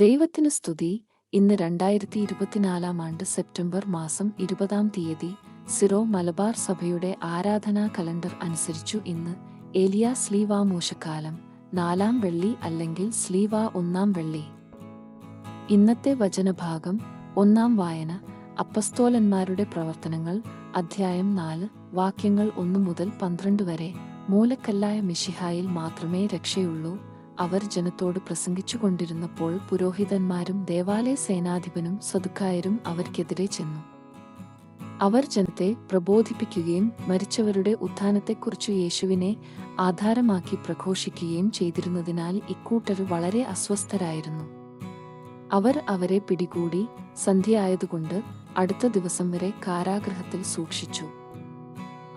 ദൈവത്തിന് സ്തുതി. ഇന്ന് 2024 സെപ്റ്റംബർ മാസം 20 സിറോ മലബാർ സഭയുടെ ആരാധനാ കലണ്ടർ അനുസരിച്ചു ഇന്ന് ഏലിയ സ്ലീവാ മൂശക്കാലം 4-ാം വെള്ളി അല്ലെങ്കിൽ സ്ലീവാ 1-ാം വെള്ളി. ഇന്നത്തെ വചനഭാഗം 1-ാം വായന അപ്പസ്തോലന്മാരുടെ പ്രവർത്തനങ്ങൾ അധ്യായം 4 വാക്യങ്ങൾ 1 മുതൽ 12 വരെ. മൂലക്കല്ലായ മിശിഹായിൽ മാത്രമേ രക്ഷയുള്ളൂ. അവർ ജനത്തോട് പ്രസംഗിച്ചുകൊണ്ടിരുന്നപ്പോൾ പുരോഹിതന്മാരും ദേവാലയ സേനാധിപനും സദുക്കായരും അവർക്കെതിരെ ചെന്നു. അവർ ജനത്തെ പ്രബോധിപ്പിക്കുകയും മരിച്ചവരുടെ ഉത്ഥാനത്തെക്കുറിച്ച് യേശുവിനെ ആധാരമാക്കി പ്രഘോഷിക്കുകയും ചെയ്തിരുന്നതിനാൽ ഇക്കൂട്ടർ വളരെ അസ്വസ്ഥരായിരുന്നു. അവർ അവരെ പിടികൂടി സന്ധ്യയായതുകൊണ്ട് അടുത്ത ദിവസം വരെ കാരാഗൃഹത്തിൽ സൂക്ഷിച്ചു.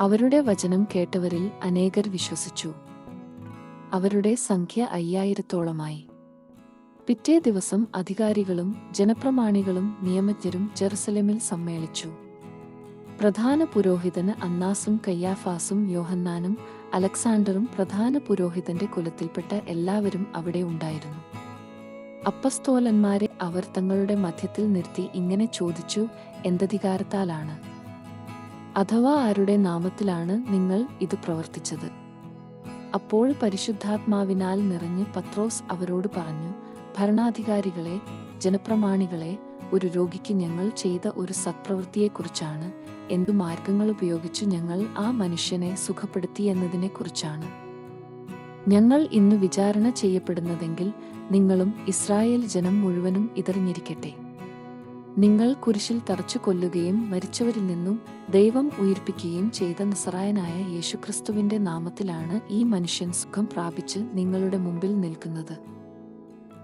അവരുടെ വചനം കേട്ടവരിൽ അനേകർ വിശ്വസിച്ചു. അവരുടെ സംഖ്യ 5000-ഓളമായി. പിറ്റേ ദിവസം അധികാരികളും ജനപ്രമാണികളും നിയമജ്ഞരും ജെറുസലേമിൽ സമ്മേളിച്ചു. പ്രധാന പുരോഹിതന് അന്നാസും കയ്യാഫാസും യോഹന്നാനും അലക്സാണ്ടറും പ്രധാന പുരോഹിതന്റെ കുലത്തിൽപ്പെട്ട എല്ലാവരും അവിടെ ഉണ്ടായിരുന്നു. അപ്പസ്തോലന്മാരെ അവർ തങ്ങളുടെ മധ്യത്തിൽ നിർത്തി ഇങ്ങനെ ചോദിച്ചു, എന്തധികാരത്താലാണ് അഥവാ ആരുടെ നാമത്തിലാണ് നിങ്ങൾ ഇത് പ്രവർത്തിച്ചത്? അപ്പോൾ പരിശുദ്ധാത്മാവിനാൽ നിറഞ്ഞ് പത്രോസ് അവരോട് പറഞ്ഞു, ഭരണാധികാരികളെ, ജനപ്രമാണികളെ, ഒരു രോഗിക്ക് ഞങ്ങൾ ചെയ്ത ഒരു സത്പ്രവൃത്തിയെക്കുറിച്ചാണ്. എന്തു മാർഗങ്ങൾ ഉപയോഗിച്ചു ഞങ്ങൾ ആ മനുഷ്യനെ സുഖപ്പെടുത്തി എന്നതിനെക്കുറിച്ചാണ് ഞങ്ങൾ ഇന്ന് വിചാരണ ചെയ്യപ്പെടുന്നതെങ്കിൽ നിങ്ങളും ഇസ്രായേൽ ജനം മുഴുവനും ഇതറിഞ്ഞിരിക്കട്ടെ. നിങ്ങൾ കുരിശിൽ തറച്ചു കൊല്ലുകയും മരിച്ചവരിൽ നിന്നും ദൈവം ഉയിർപ്പിക്കുകയും ചെയ്ത നസറായനായ യേശുക്രിസ്തുവിന്റെ നാമത്തിലാണ് ഈ മനുഷ്യൻ സുഖം പ്രാപിച്ച് നിങ്ങളുടെ മുമ്പിൽ നിൽക്കുന്നത്.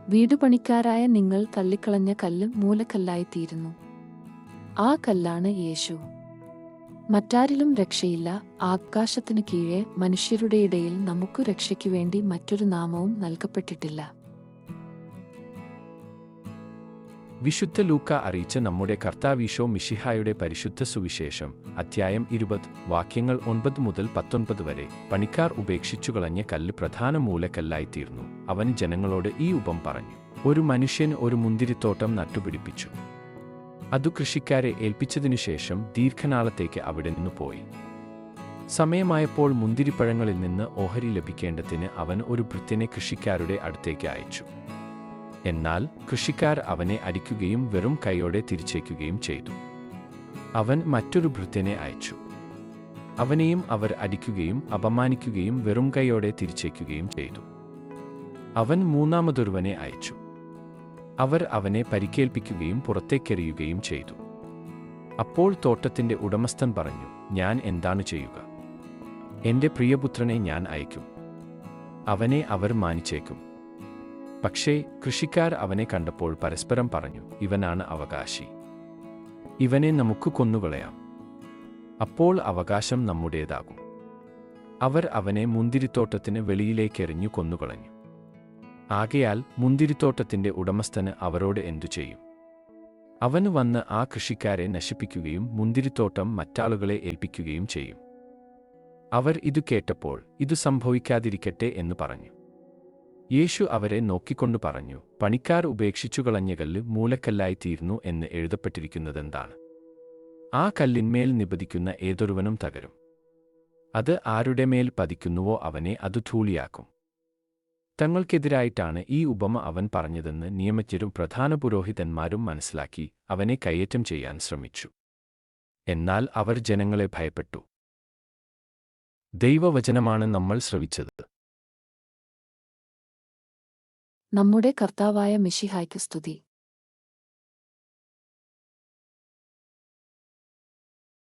വീടുപണിക്കാരായ നിങ്ങൾ തള്ളിക്കളഞ്ഞ കല്ല് മൂലക്കല്ലായിത്തീരുന്നു. ആ കല്ലാണ് യേശു. മറ്റാരിലും രക്ഷയില്ല. ആകാശത്തിനു കീഴെ മനുഷ്യരുടെ ഇടയിൽ നമുക്ക് രക്ഷയ്ക്കു വേണ്ടി മറ്റൊരു നാമവും നൽകപ്പെട്ടിട്ടില്ല. വിശുദ്ധ ലൂക്ക അറിയിച്ച നമ്മുടെ കർത്താവീശോ മിശിഹായുടെ പരിശുദ്ധ സുവിശേഷം അധ്യായം 20 വാക്യങ്ങൾ 9 മുതൽ 19 വരെ. പണിക്കാർ ഉപേക്ഷിച്ചുകളഞ്ഞ കല്ല് പ്രധാന മൂലക്കല്ലായിത്തീർന്നു. അവൻ ജനങ്ങളോട് ഈ ഉപം പറഞ്ഞു. ഒരു മനുഷ്യൻ ഒരു മുന്തിരിത്തോട്ടം നട്ടുപിടിപ്പിച്ചു. അതു കൃഷിക്കാരെ ഏൽപ്പിച്ചതിനുശേഷം ദീർഘനാളത്തേക്ക് അവിടെ നിന്ന് പോയി. സമയമായപ്പോൾ മുന്തിരിപ്പഴങ്ങളിൽ നിന്ന് ഓഹരി ലഭിക്കേണ്ടതിന് അവൻ ഒരു ഭൃത്യനെ കൃഷിക്കാരുടെ അടുത്തേക്ക് അയച്ചു. എന്നാൽ കൃഷിക്കാർ അവനെ അടിക്കുകയും വെറും കൈയോടെ തിരിച്ചേക്കുകയും ചെയ്തു. അവൻ മറ്റൊരു ഭൃത്യനെ അയച്ചു. അവനെയും അവർ അടിക്കുകയും അപമാനിക്കുകയും വെറും കൈയോടെ തിരിച്ചേക്കുകയും ചെയ്തു. അവൻ മൂന്നാമതൊരുവനെ അയച്ചു. അവർ അവനെ പരിക്കേൽപ്പിക്കുകയും പുറത്തേക്കെറിയുകയും ചെയ്തു. അപ്പോൾ തോട്ടത്തിന്റെ ഉടമസ്ഥൻ പറഞ്ഞു, ഞാൻ എന്താണ് ചെയ്യുക? എന്റെ പ്രിയപുത്രനെ ഞാൻ അയക്കും. അവനെ അവർ മാനിച്ചേക്കും. പക്ഷേ കൃഷിക്കാർ അവനെ കണ്ടപ്പോൾ പരസ്പരം പറഞ്ഞു, ഇവനാണ് അവകാശി. ഇവനെ നമുക്ക് കൊന്നുകളയാം. അപ്പോൾ അവകാശം നമ്മുടേതാകും. അവർ അവനെ മുന്തിരിത്തോട്ടത്തിന് വെളിയിലേക്കെറിഞ്ഞു കൊന്നുകളഞ്ഞു. ആകയാൽ മുന്തിരിത്തോട്ടത്തിന്റെ ഉടമസ്ഥന് അവരോട് എന്തു ചെയ്യും? അവന് വന്ന് ആ കൃഷിക്കാരെ നശിപ്പിക്കുകയും മുന്തിരിത്തോട്ടം മറ്റാളുകളെ ഏൽപ്പിക്കുകയും ചെയ്യും. അവർ ഇതു കേട്ടപ്പോൾ ഇതു സംഭവിക്കാതിരിക്കട്ടെ എന്ന് പറഞ്ഞു. യേശു അവരെ നോക്കിക്കൊണ്ടു പറഞ്ഞു, പണിക്കാർ ഉപേക്ഷിച്ചുകളഞ്ഞ കല്ല് മൂലക്കല്ലായിത്തീർന്നു എന്ന് എഴുതപ്പെട്ടിരിക്കുന്നതെന്താണ്? ആ കല്ലിന്മേൽ നിപതിക്കുന്ന ഏതൊരുവനും തകരും. അത് ആരുടെ മേൽ പതിക്കുന്നുവോ അവനെ അത് ധൂളിയാക്കും. തങ്ങൾക്കെതിരായിട്ടാണ് ഈ ഉപമ അവൻ പറഞ്ഞതെന്ന് നിയമജ്ഞരും പ്രധാന പുരോഹിതന്മാരും മനസ്സിലാക്കി അവനെ കയ്യേറ്റം ചെയ്യാൻ ശ്രമിച്ചു. എന്നാൽ അവർ ജനങ്ങളെ ഭയപ്പെട്ടു. ദൈവവചനമാണ് നമ്മൾ ശ്രവിച്ചത്. നമ്മുടെ കർത്താവായ മിശിഹായ്ക്ക് സ്തുതി.